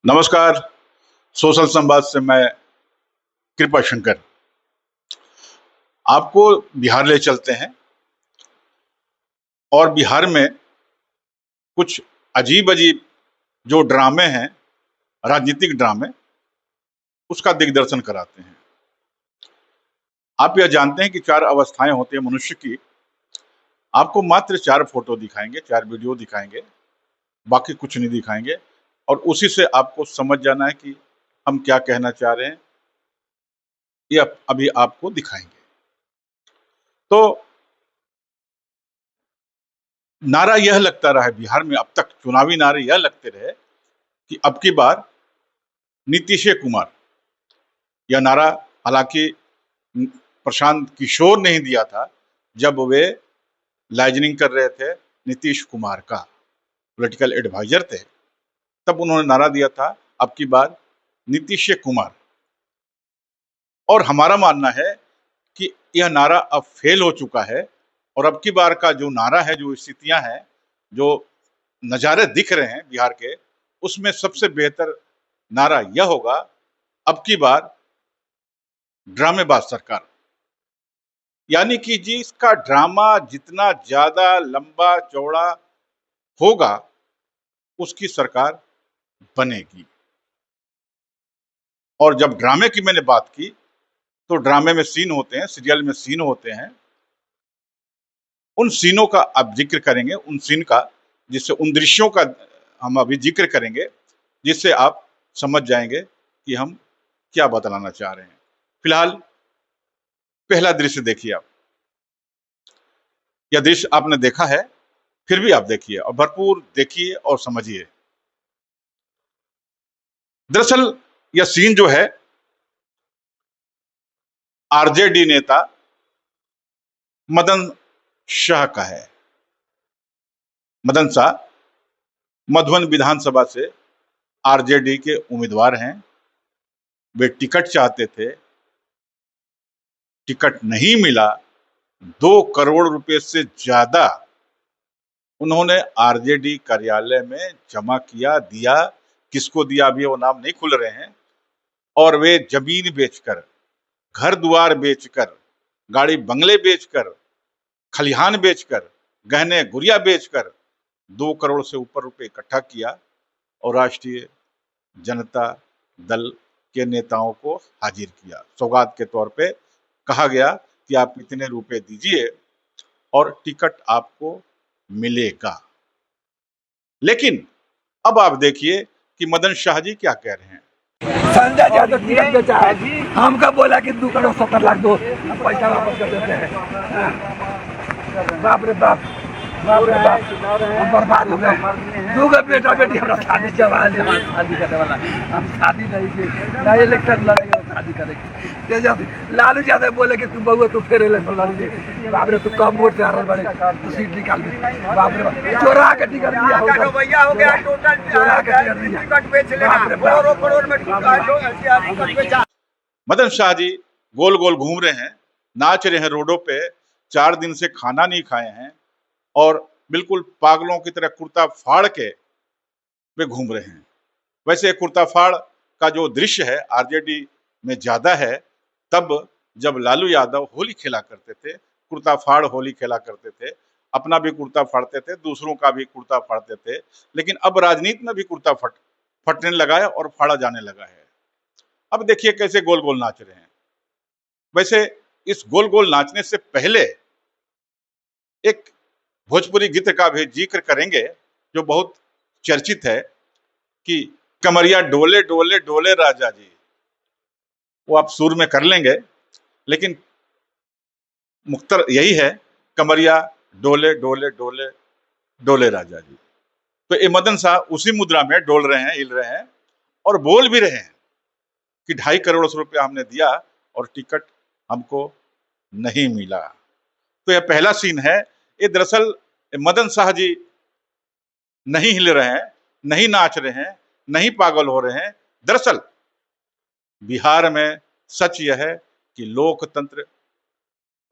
नमस्कार। सोशल संवाद से मैं कृपा शंकर आपको बिहार ले चलते हैं और बिहार में कुछ अजीब अजीब जो ड्रामे हैं, राजनीतिक ड्रामे, उसका दिग्दर्शन कराते हैं। आप यह जानते हैं कि 4 अवस्थाएं होती हैं मनुष्य की। आपको मात्र 4 फोटो दिखाएंगे, 4 वीडियो दिखाएंगे, बाकी कुछ नहीं दिखाएंगे और उसी से आपको समझ जाना है कि हम क्या कहना चाह रहे हैं, यह अभी आपको दिखाएंगे। तो नारा यह लगता रहा है बिहार में, अब तक चुनावी नारे यह लगते रहे कि अब की बार नीतीश कुमार। यह नारा हालांकि प्रशांत किशोर ने ही दिया था जब वे लाइजनिंग कर रहे थे नीतीश कुमार का, पॉलिटिकल एडवाइजर थे, तब उन्होंने नारा दिया था अब की बार नीतीश कुमार। और हमारा मानना है कि यह नारा अब फेल हो चुका है और अब की बार का जो नारा है, जो स्थितियां हैं, जो नज़ारे दिख रहे हैं बिहार के, उसमें सबसे बेहतर नारा यह होगा अब की बार ड्रामेबाज सरकार। यानी कि जिसका ड्रामा जितना ज्यादा लंबा चौड़ा होगा उसकी सरकार बनेगी। और जब ड्रामे की मैंने बात की तो ड्रामे में सीन होते हैं, सीरियल में सीन होते हैं, उन सीनों का अब जिक्र करेंगे, उन सीन का, जिससे उन दृश्यों का हम अभी जिक्र करेंगे, जिससे आप समझ जाएंगे कि हम क्या बतलाना चाह रहे हैं। फिलहाल पहला दृश्य देखिए आप। यह दृश्य आपने देखा है, फिर भी आप देखिए और भरपूर देखिए और समझिए। दरअसल यह सीन जो है आरजेडी नेता मदन शाह का है। मदन शाह मधुबन विधानसभा से आरजेडी के उम्मीदवार हैं। वे टिकट चाहते थे, टिकट नहीं मिला। 2 करोड़ रुपए से ज्यादा उन्होंने आरजेडी कार्यालय में जमा किया, दिया। किसको दिया अभी वो नाम नहीं खुल रहे हैं। और वे जमीन बेचकर, घर द्वार बेचकर, गाड़ी बंगले बेचकर, खलिहान बेचकर, गहने गुड़िया बेचकर 2 करोड़ से ऊपर रुपए इकट्ठा किया और राष्ट्रीय जनता दल के नेताओं को हाजिर किया। सौगात के तौर पे कहा गया कि आप इतने रुपए दीजिए और टिकट आपको मिलेगा। लेकिन अब आप देखिए कि मदन शाह जी क्या कह रहे हैं। संजय यादव टिकट बेचा है, हमका बोला कि 2 करोड़ 70 लाख दो, पैसा वापस कर देते हैं। बाप रे बाप, बाप रे बाप, हम बर्बाद हो गए। 2 बेटा बेटी हमारा शादी जवान शादी करने वाला, हम शादी नहीं की, ना इलेक्शन लड़ेंगे, शादी करेंगे। जब लालू यादव बोले कि तू बहुआ तू फिर इलेक्शन लड़ेंगे, बाप रे तू कम वोट से हारल बड़े, तू सीट निकाल दे। बाप रे बाप, चोरा के टिकट दिया हो गया टोटल, चोरा के टिकट बेच लेना, करोड़ में टिकट बेचा। मदन शाह जी गोल गोल घूम रहे हैं, नाच रहे हैं रोडों पे, 4 दिन से खाना नहीं खाए हैं और बिल्कुल पागलों की तरह कुर्ता फाड़ के वे घूम रहे हैं। वैसे कुर्ता फाड़ का जो दृश्य है आरजेडी में ज्यादा है, तब जब लालू यादव होली खेला करते थे, कुर्ता फाड़ होली खेला करते थे, अपना भी कुर्ता फाड़ते थे, दूसरों का भी कुर्ता फाड़ते थे। लेकिन अब राजनीति में भी कुर्ता फटने लगा है और फाड़ा जाने लगा है। अब देखिए कैसे गोल गोल नाच रहे हैं। वैसे इस गोल गोल नाचने से पहले एक भोजपुरी गीत का भी जिक्र करेंगे जो बहुत चर्चित है कि कमरिया डोले डोले डोले राजा जी। वो आप सुर में कर लेंगे, लेकिन मुख्तर यही है, कमरिया डोले डोले डोले डोले राजा जी। तो ये मदन शाह उसी मुद्रा में डोल रहे हैं, हिल रहे हैं और बोल भी रहे हैं कि 2.5 करोड़ रुपया हमने दिया और टिकट हमको नहीं मिला। तो यह पहला सीन है। ये दरअसल मदन शाह जी नहीं हिल रहे हैं, नहीं नाच रहे हैं, नहीं पागल हो रहे हैं। दरअसल बिहार में सच यह है कि लोकतंत्र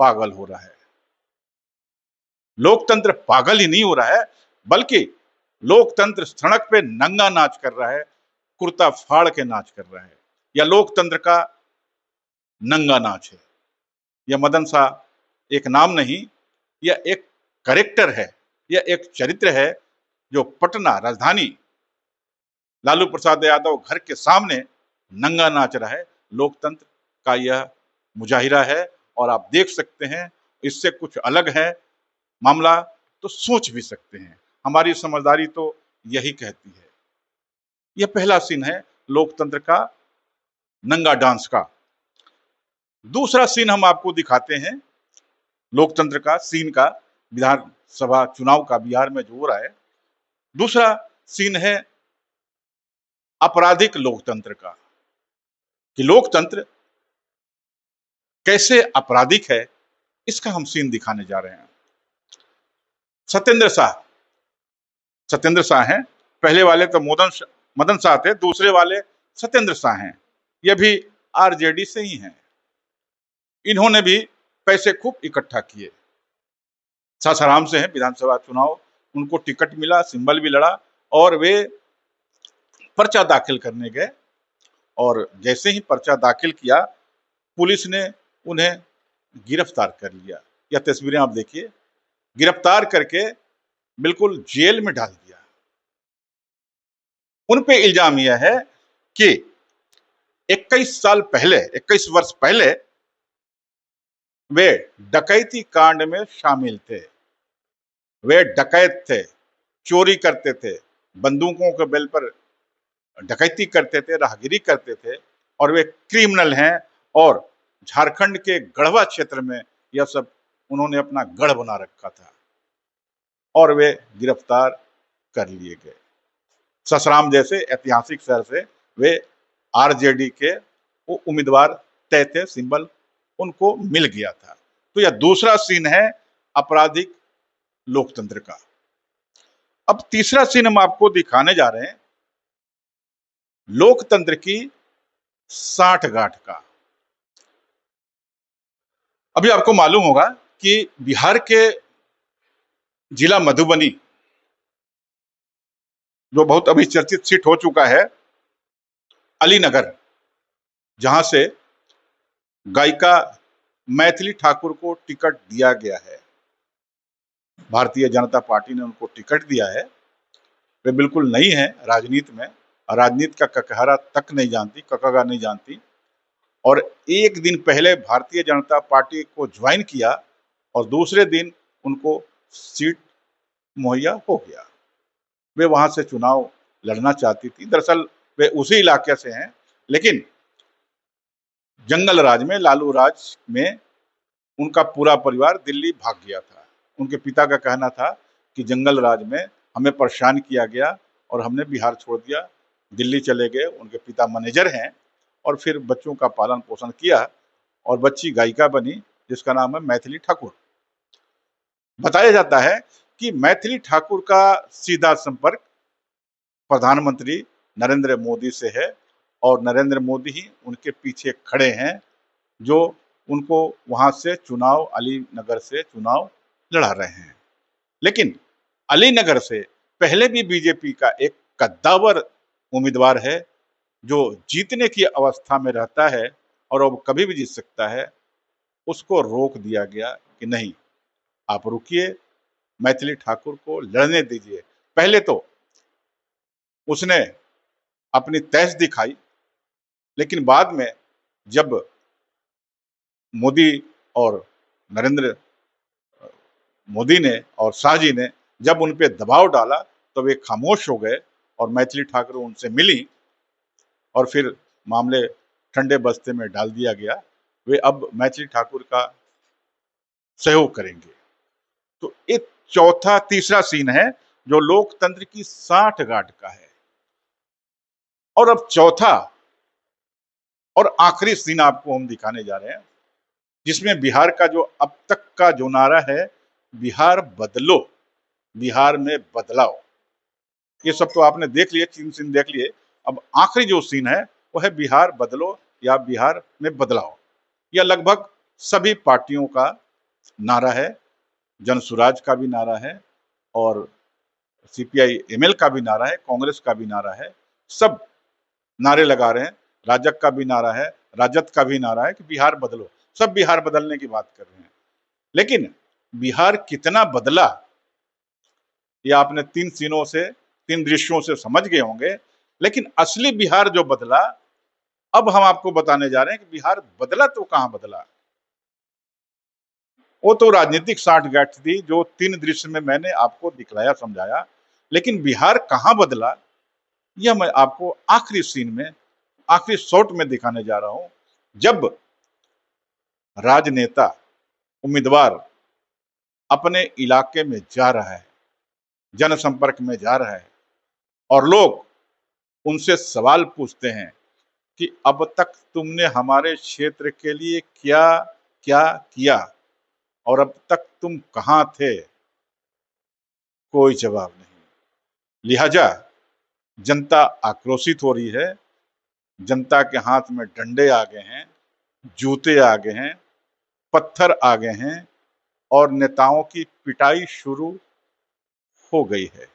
पागल हो रहा है। लोकतंत्र पागल ही नहीं हो रहा है, बल्कि लोकतंत्र सड़क पे नंगा नाच कर रहा है। कुर्ता फाड़ के नाच कर रहा है। यह लोकतंत्र का नंगा नाच है। यह मदन शाह एक नाम नहीं, यह एक कैरेक्टर है, यह एक चरित्र है जो पटना राजधानी लालू प्रसाद यादव घर के सामने नंगा नाच रहा है। लोकतंत्र का यह मुजाहिरा है और आप देख सकते हैं इससे कुछ अलग है मामला तो सोच भी सकते हैं। हमारी समझदारी तो यही कहती है। यह पहला सीन है लोकतंत्र का नंगा डांस का। दूसरा सीन हम आपको दिखाते हैं लोकतंत्र का सीन का, विधानसभा चुनाव का बिहार में जो हो रहा है। दूसरा सीन है आपराधिक लोकतंत्र का, कि लोकतंत्र कैसे आपराधिक है, इसका हम सीन दिखाने जा रहे हैं। सत्येंद्र शाह हैं, पहले वाले तो मदन शाह थे, दूसरे वाले सत्येंद्र शाह हैं। ये भी आरजेडी से ही हैं। इन्होंने भी पैसे खूब इकट्ठा किए। सासाराम से हैं, विधानसभा चुनाव उनको टिकट मिला, सिंबल भी लड़ा और वे पर्चा दाखिल करने गए और जैसे ही पर्चा दाखिल किया पुलिस ने उन्हें गिरफ्तार कर लिया। यह तस्वीरें आप देखिए, गिरफ्तार करके बिल्कुल जेल में डाल दिया। उन पे इल्जाम यह है कि 21 वर्ष पहले वे डकैती कांड में शामिल थे। वे डकैत थे, चोरी करते थे, बंदूकों के बल पर डकैती करते थे, राहगीरी करते थे और वे क्रिमिनल हैं। और झारखंड के गढ़वा क्षेत्र में यह सब उन्होंने अपना गढ़ बना रखा था और वे गिरफ्तार कर लिए गए। ससराम जैसे ऐतिहासिक शहर से वे आरजेडी के वो उम्मीदवार तय थे, सिंबल उनको मिल गया था। तो यह दूसरा सीन है आपराधिक लोकतंत्र का। अब तीसरा सीन हम आपको दिखाने जा रहे हैं लोकतंत्र की साठगांठ का। अभी आपको मालूम होगा कि बिहार के जिला मधुबनी जो बहुत अभी चर्चित सीट हो चुका है, अलीनगर, जहां से गायिका मैथिली ठाकुर को टिकट दिया गया है। भारतीय जनता पार्टी ने उनको टिकट दिया है। वे बिल्कुल नई है राजनीति में, राजनीति का ककहरा तक नहीं जानती, ककगा नहीं जानती और एक दिन पहले भारतीय जनता पार्टी को ज्वाइन किया और दूसरे दिन उनको सीट मुहैया हो गया। वे वहां से चुनाव लड़ना चाहती थी। दरअसल वे उसी इलाके से हैं, लेकिन जंगल राज में, लालू राज में उनका पूरा परिवार दिल्ली भाग गया था। उनके पिता का कहना था कि जंगल राज में हमें परेशान किया गया और हमने बिहार छोड़ दिया, दिल्ली चले गए। उनके पिता मैनेजर हैं और फिर बच्चों का पालन पोषण किया और बच्ची गायिका बनी जिसका नाम है मैथिली ठाकुर। बताया जाता है कि मैथिली ठाकुर का सीधा संपर्क प्रधानमंत्री नरेंद्र मोदी से है और नरेंद्र मोदी ही उनके पीछे खड़े हैं जो उनको वहां से चुनाव, अलीनगर से चुनाव लड़ा रहे हैं। लेकिन अलीनगर से पहले भी बीजेपी का एक कद्दावर उम्मीदवार है जो जीतने की अवस्था में रहता है और अब कभी भी जीत सकता है। उसको रोक दिया गया कि नहीं, आप रुकिए, मैथिली ठाकुर को लड़ने दीजिए। पहले तो उसने अपनी तैस दिखाई, लेकिन बाद में जब मोदी और नरेंद्र मोदी ने और शाह जी ने जब उन पे दबाव डाला तो वे खामोश हो गए और मैथिली ठाकुर उनसे मिली और फिर मामले ठंडे बस्ते में डाल दिया गया। वे अब मैथिली ठाकुर का सहयोग करेंगे। तो एक तीसरा सीन है जो लोकतंत्र की साठगांठ का है। और अब चौथा और आखिरी सीन आपको हम दिखाने जा रहे हैं जिसमें बिहार का जो अब तक का जो नारा है, बिहार बदलो, बिहार में बदलाव, ये सब तो आपने देख लिए, 3 सीन देख लिए। अब आखिरी जो सीन है वो है बिहार बदलो या बिहार में बदलाव। यह लगभग सभी पार्टियों का नारा है, जनसुराज का भी नारा है और सीपीआई एमएल का भी नारा है, कांग्रेस का भी नारा है। सब नारे लगा रहे हैं। राजग का भी नारा है, राजद का भी नारा है कि बिहार बदलो, सब बिहार बदलने की बात कर रहे हैं। लेकिन बिहार कितना बदला ये आपने तीन दृश्यों से समझ गए होंगे। लेकिन असली बिहार जो बदला, अब हम आपको बताने जा रहे हैं कि बिहार बदला तो कहां बदला। वो तो राजनीतिक साठगांठ थी जो तीन दृश्य में मैंने आपको दिखलाया, समझाया। लेकिन बिहार कहां बदला यह मैं आपको आखिरी सीन में, आखिरी शॉट में दिखाने जा रहा हूं, जब राजनेता उम्मीदवार अपने इलाके में जा रहा है, जनसंपर्क में जा रहा है और लोग उनसे सवाल पूछते हैं कि अब तक तुमने हमारे क्षेत्र के लिए क्या क्या किया और अब तक तुम कहां थे, कोई जवाब नहीं। लिहाजा जनता आक्रोशित हो रही है, जनता के हाथ में डंडे आ गए हैं, जूते आ गए हैं, पत्थर आ गए हैं और नेताओं की पिटाई शुरू हो गई है।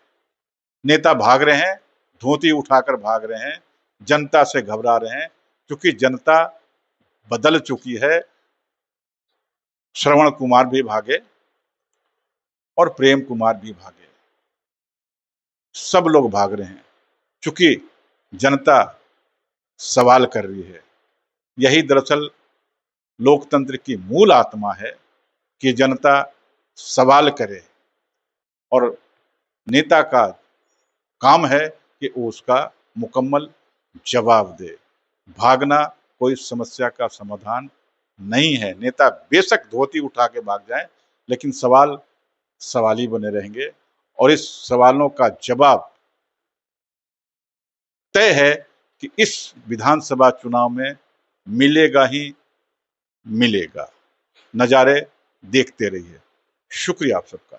नेता भाग रहे हैं, धोती उठाकर भाग रहे हैं, जनता से घबरा रहे हैं, क्योंकि जनता बदल चुकी है। श्रवण कुमार भी भागे और प्रेम कुमार भी भागे, सब लोग भाग रहे हैं, क्योंकि जनता सवाल कर रही है। यही दरअसल लोकतंत्र की मूल आत्मा है कि जनता सवाल करे और नेता का काम है कि वो उसका मुकम्मल जवाब दे। भागना कोई समस्या का समाधान नहीं है। नेता बेशक धोती उठा के भाग जाए, लेकिन सवाल सवाल ही बने रहेंगे और इस सवालों का जवाब तय है कि इस विधानसभा चुनाव में मिलेगा ही मिलेगा। नजारे देखते रहिए। शुक्रिया आप सबका।